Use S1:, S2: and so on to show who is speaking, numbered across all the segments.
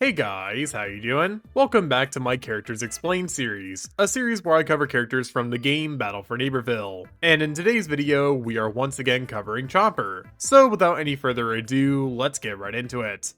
S1: Hey guys, how you doing? Welcome back to my Characters Explained series, a series where I cover characters from the game Battle for Neighborville. And in today's video, we are once again covering Chopper. So without any further ado, let's get right into it.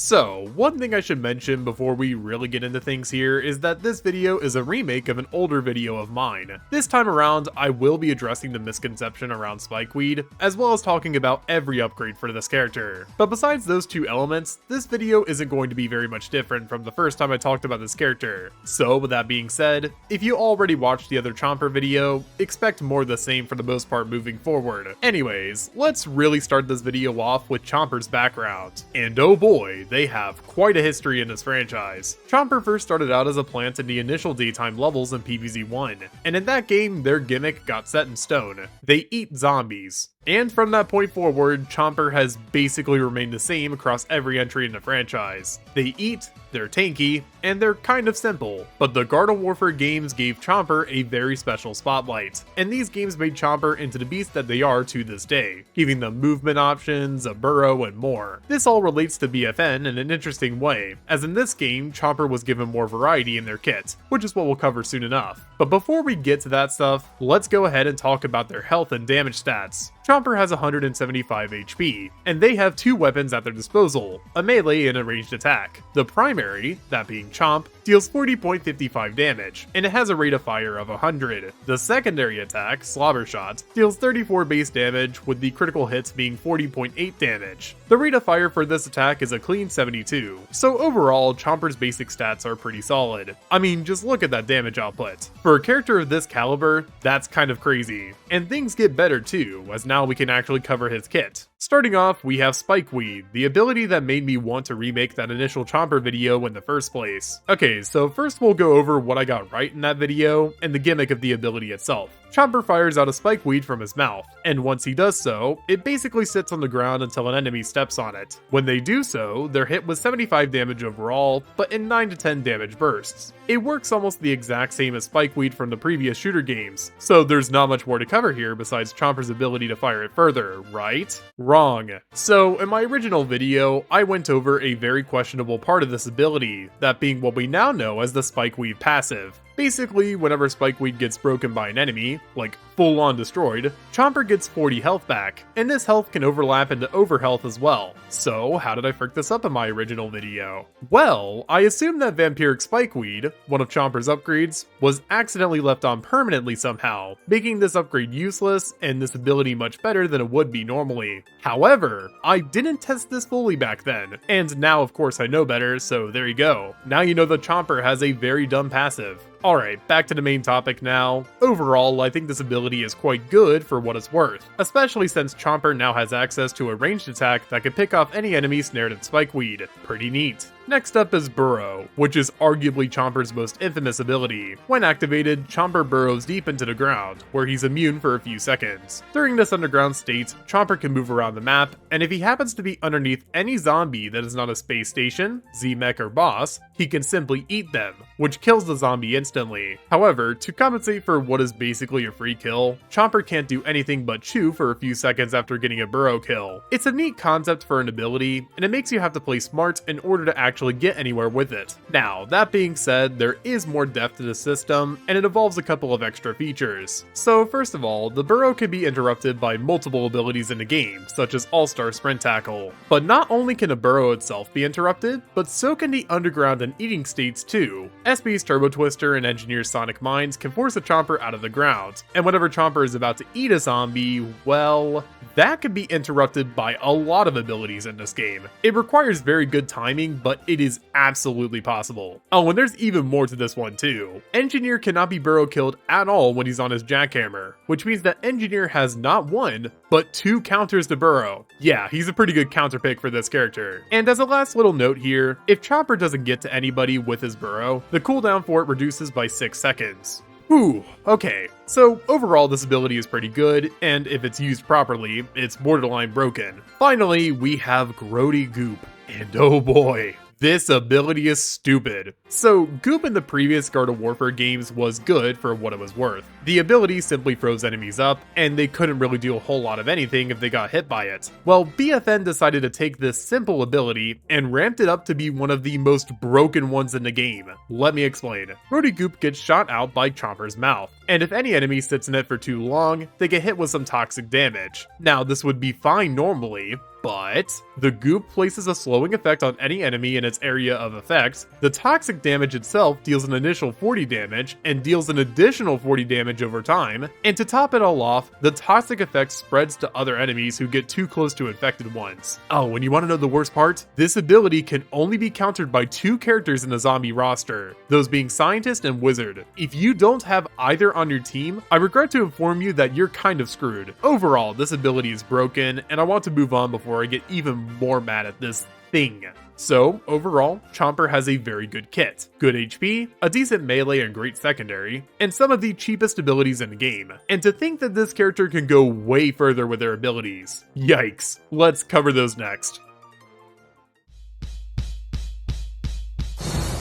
S1: So, one thing I should mention before we really get into things here is that this video is a remake of an older video of mine. This time around, I will be addressing the misconception around Spikeweed, as well as talking about every upgrade for this character. But besides those two elements, this video isn't going to be very much different from the first time I talked about this character. So with that being said, if you already watched the other Chopper video, expect more of the same for the most part moving forward. Anyways, let's really start this video off with Chopper's background. And oh boy, they have quite a history in this franchise. Chopper first started out as a plant in the initial daytime levels in PVZ 1, and in that game, their gimmick got set in stone. They eat zombies. And from that point forward, Chopper has basically remained the same across every entry in the franchise. They eat, they're tanky, and they're kind of simple. But the Garden Warfare games gave Chopper a very special spotlight, and these games made Chopper into the beast that they are to this day, giving them movement options, a burrow, and more. This all relates to BFN in an interesting way, as in this game, Chopper was given more variety in their kit, which is what we'll cover soon enough. But before we get to that stuff, let's go ahead and talk about their health and damage stats. Chopper has 175 HP, and they have two weapons at their disposal, a melee and a ranged attack. The primary, that being Chomp, deals 40.55 damage, and it has a rate of fire of 100. The secondary attack, Slobber Shot, deals 34 base damage, with the critical hits being 40.8 damage. The rate of fire for this attack is a clean 72, so overall, Chopper's basic stats are pretty solid. I mean, just look at that damage output. For a character of this caliber, that's kind of crazy. And things get better too, as now we can actually cover his kit. Starting off, we have Spikeweed, the ability that made me want to remake that initial Chopper video in the first place. Okay, so first we'll go over what I got right in that video, and the gimmick of the ability itself. Chopper fires out a Spikeweed from his mouth, and once he does so, it basically sits on the ground until an enemy steps on it. When they do so, they're hit with 75 damage overall, but in 9 to 10 damage bursts. It works almost the exact same as Spikeweed from the previous shooter games, so there's not much more to cover here besides Chopper's ability to fire it further, right? Wrong. So in my original video, I went over a very questionable part of this ability, that being what we now know as the Spikeweed passive. Basically, whenever Spikeweed gets broken by an enemy, like full-on destroyed, Chopper gets 40 health back, and this health can overlap into overhealth as well. So how did I frick this up in my original video? Well, I assumed that Vampiric Spikeweed, one of Chopper's upgrades, was accidentally left on permanently somehow, making this upgrade useless and this ability much better than it would be normally. However, I didn't test this fully back then, and now of course I know better, so there you go. Now you know that Chopper has a very dumb passive. Alright, back to the main topic now. Overall, I think this ability is quite good for what it's worth, especially since Chopper now has access to a ranged attack that can pick off any enemy snared in Spikeweed. Pretty neat. Next up is Burrow, which is arguably Chopper's most infamous ability. When activated, Chopper burrows deep into the ground, where he's immune for a few seconds. During this underground state, Chopper can move around the map, and if he happens to be underneath any zombie that is not a space station, Z-Mech, or boss, he can simply eat them, which kills the zombie instantly. However, to compensate for what is basically a free kill, Chopper can't do anything but chew for a few seconds after getting a burrow kill. It's a neat concept for an ability, and it makes you have to play smart in order to actually get anywhere with it. Now, that being said, there is more depth to the system, and it involves a couple of extra features. So first of all, the burrow can be interrupted by multiple abilities in the game, such as All-Star Sprint Tackle. But not only can a burrow itself be interrupted, but so can the underground and eating states too. SB's Turbo Twister and Engineer's Sonic Mines can force a Chopper out of the ground, and whenever Chopper is about to eat a zombie, well, that can be interrupted by a lot of abilities in this game. It requires very good timing, but it is absolutely possible. Oh, and there's even more to this one too. Engineer cannot be burrow killed at all when he's on his jackhammer, which means that Engineer has not one, but two counters to burrow. Yeah, he's a pretty good counter pick for this character. And as a last little note here, if Chopper doesn't get to anybody with his burrow, the cooldown for it reduces by 6 seconds. Whew, okay. So overall this ability is pretty good, and if it's used properly, it's borderline broken. Finally, we have Grody Goop. And oh boy, This ability is stupid. So, Goop in the previous Garden of Warfare games was good for what it was worth. The ability simply froze enemies up, and they couldn't really do a whole lot of anything if they got hit by it. Well, BFN decided to take this simple ability and ramped it up to be one of the most broken ones in the game. Let me explain. Rody Goop gets shot out by Chopper's mouth, and if any enemy sits in it for too long, they get hit with some toxic damage. Now, this would be fine normally, but the goop places a slowing effect on any enemy in its area of effect. The toxic damage itself deals an initial 40 damage and deals an additional 40 damage over time. And to top it all off, the toxic effect spreads to other enemies who get too close to infected ones. Oh, and you want to know the worst part? This ability can only be countered by 2 characters in the zombie roster, those being Scientist and Wizard. If you don't have either on your team, I regret to inform you that you're kind of screwed. Overall, this ability is broken, and I want to move on before I get even more mad at this thing. So, overall, Chopper has a very good kit, good HP, a decent melee and great secondary, and some of the cheapest abilities in the game. And to think that this character can go way further with their abilities. Yikes. Let's cover those next.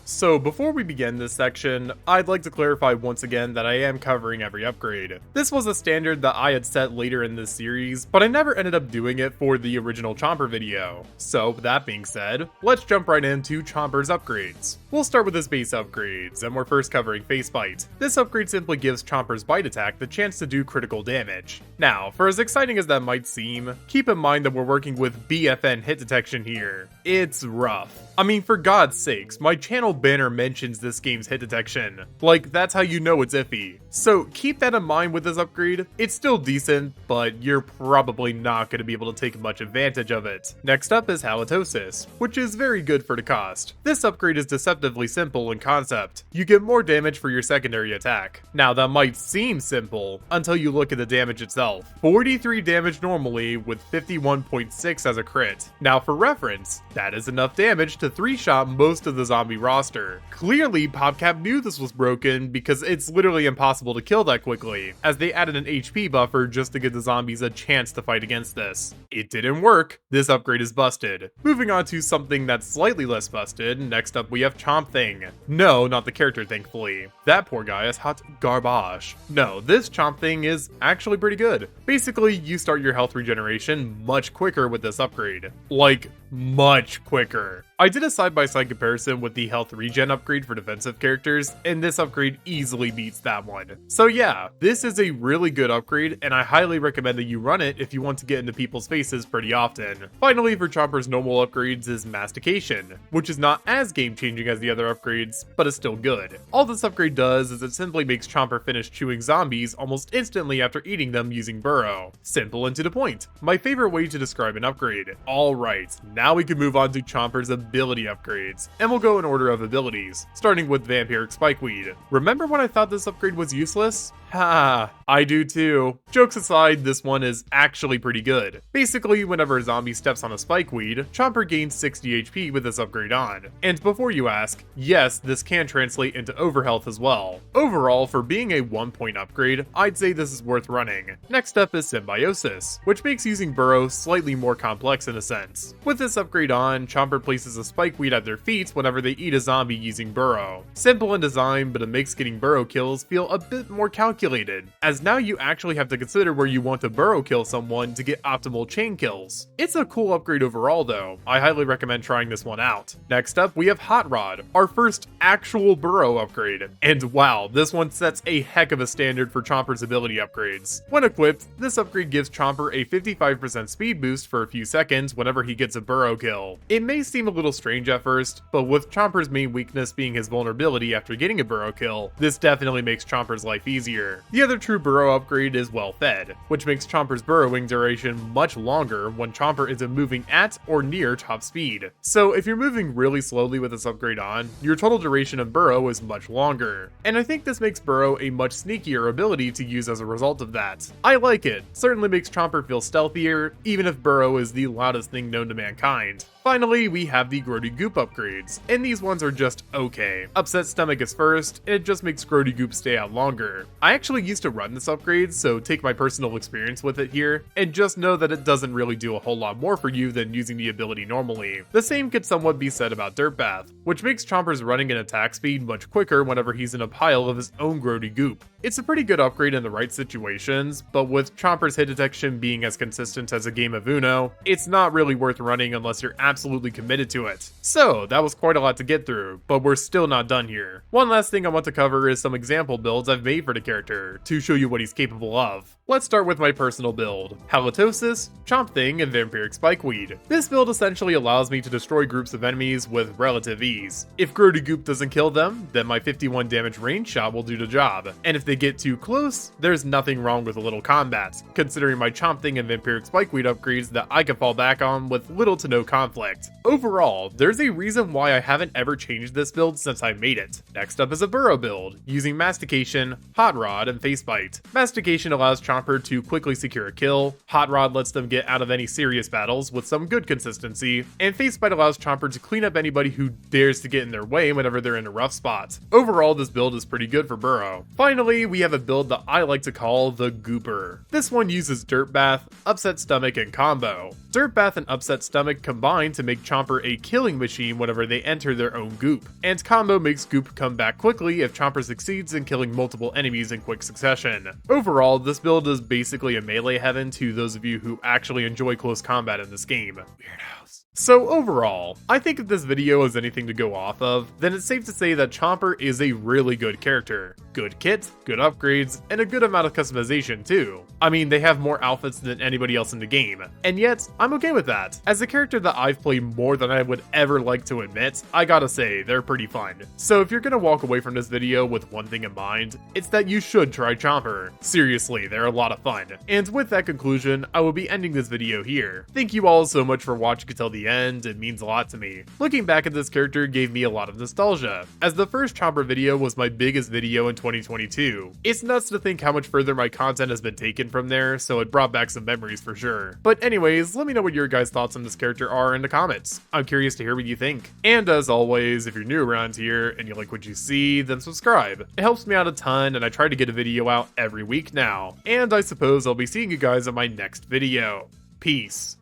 S1: So before we begin this section, I'd like to clarify once again that I am covering every upgrade. This was a standard that I had set later in this series, but I never ended up doing it for the original Chopper video. So with that being said, let's jump right into Chopper's upgrades. We'll start with his base upgrades, and we're first covering Face Bite. This upgrade simply gives Chopper's bite attack the chance to do critical damage. Now, for as exciting as that might seem, keep in mind that we're working with BFN hit detection here. It's rough. I mean, for God's sakes, my channel banner mentions this game's hit detection. Like, that's how you know it's iffy. So keep that in mind with this upgrade. It's still decent, but you're probably not going to be able to take much advantage of it. Next up is Halitosis, which is very good for the cost. This upgrade is deceptively simple in concept. You get more damage for your secondary attack. Now that might seem simple, until you look at the damage itself. 43 damage normally, with 51.6 as a crit. Now for reference, that is enough damage to 3-shot most of the zombie roster. Clearly, PopCap knew this was broken because it's literally impossible to kill that quickly, as they added an HP buffer just to give the zombies a chance to fight against this. It didn't work. This upgrade is busted. Moving on to something that's slightly less busted, next up we have Chomp Thing. No, not the character thankfully. That poor guy is hot garbage. No, this Chomp Thing is actually pretty good. Basically, you start your health regeneration much quicker with this upgrade. Like, much quicker. I did a side-by-side comparison with the health regen upgrade for defensive characters, and this upgrade easily beats that one. So yeah, this is a really good upgrade, and I highly recommend that you run it if you want to get into people's faces pretty often. Finally, for Chopper's normal upgrades is Mastication, which is not as game-changing as the other upgrades, but is still good. All this upgrade does is it simply makes Chopper finish chewing zombies almost instantly after eating them using Burrow. Simple and to the point. My favorite way to describe an upgrade. Alright, now we can move on to Chopper's ability upgrades, and we'll go in order of abilities, starting with Vampiric Spikeweed. Remember when I thought this upgrade was useless? Ha, I do too. Jokes aside, this one is actually pretty good. Basically, whenever a zombie steps on a spikeweed, Chopper gains 60 HP with this upgrade on. And before you ask, yes, this can translate into overhealth as well. Overall, for being a 1-point upgrade, I'd say this is worth running. Next up is Symbiosis, which makes using Burrow slightly more complex in a sense. With this upgrade on, Chopper places a spikeweed at their feet whenever they eat a zombie using Burrow. Simple in design, but it makes getting Burrow kills feel a bit more calculated, as now you actually have to consider where you want to Burrow kill someone to get optimal chain kills. It's a cool upgrade overall though. I highly recommend trying this one out. Next up, we have Hot Rod, our first actual Burrow upgrade. And wow, this one sets a heck of a standard for Chomper's ability upgrades. When equipped, this upgrade gives Chomper a 55% speed boost for a few seconds whenever he gets a Burrow kill. It may seem a little strange at first, but with Chomper's main weakness being his vulnerability after getting a Burrow kill, this definitely makes Chomper's life easier. The other true Burrow upgrade is Well Fed, which makes Chomper's burrowing duration much longer when Chomper isn't moving at or near top speed. So if you're moving really slowly with this upgrade on, your total duration of Burrow is much longer. And I think this makes Burrow a much sneakier ability to use as a result of that. I like it. Certainly makes Chomper feel stealthier, even if Burrow is the loudest thing known to mankind. kind. Finally, we have the Grody Goop upgrades, and these ones are just okay. Upset Stomach is first, and it just makes Grody Goop stay out longer. I actually used to run this upgrade, so take my personal experience with it here, and just know that it doesn't really do a whole lot more for you than using the ability normally. The same could somewhat be said about Dirt Bath, which makes Chomper's running and attack speed much quicker whenever he's in a pile of his own Grody Goop. It's a pretty good upgrade in the right situations, but with Chomper's hit detection being as consistent as a game of Uno, it's not really worth running unless you're absolutely committed to it. So that was quite a lot to get through, but we're still not done here. One last thing I want to cover is some example builds I've made for the character, to show you what he's capable of. Let's start with my personal build, Halitosis, Chomp Thing, and Vampiric Spikeweed. This build essentially allows me to destroy groups of enemies with relative ease. If Grody Goop doesn't kill them, then my 51 damage range shot will do the job, and if they get too close, there's nothing wrong with a little combat, considering my Chomp Thing and Vampiric Spikeweed upgrades that I can fall back on with little to no conflict. Overall, there's a reason why I haven't ever changed this build since I made it. Next up is a Burrow build, using Mastication, Hot Rod, and Face Bite. Mastication allows Chomper to quickly secure a kill, Hot Rod lets them get out of any serious battles with some good consistency, and Face Bite allows Chomper to clean up anybody who dares to get in their way whenever they're in a rough spot. Overall, this build is pretty good for Burrow. Finally, we have a build that I like to call the Gooper. This one uses Dirt Bath, Upset Stomach, and Combo. Dirt Bath and Upset Stomach combine to make Chomper a killing machine whenever they enter their own goop, and Combo makes Goop come back quickly if Chomper succeeds in killing multiple enemies in quick succession. Overall, this build is basically a melee heaven to those of you who actually enjoy close combat in this game. Weirdos. So overall, I think if this video is anything to go off of, then it's safe to say that Chomper is a really good character. Good kit, good upgrades, and a good amount of customization too. I mean, they have more outfits than anybody else in the game, and yet, I'm okay with that. As a character that I've played more than I would ever like to admit, I gotta say, they're pretty fun. So if you're gonna walk away from this video with one thing in mind, it's that you should try Chomper. Seriously, they're a lot of fun. And with that conclusion, I will be ending this video here. Thank you all so much for watching until the end, it means a lot to me. Looking back at this character gave me a lot of nostalgia, as the first Chomper video was my biggest video in 2022. It's nuts to think how much further my content has been taken from there, so it brought back some memories for sure. But anyways, let me know what your guys' thoughts on this character are in the comments. I'm curious to hear what you think. And as always, if you're new around here and you like what you see, then subscribe. It helps me out a ton, and I try to get a video out every week now. And I suppose I'll be seeing you guys in my next video. Peace.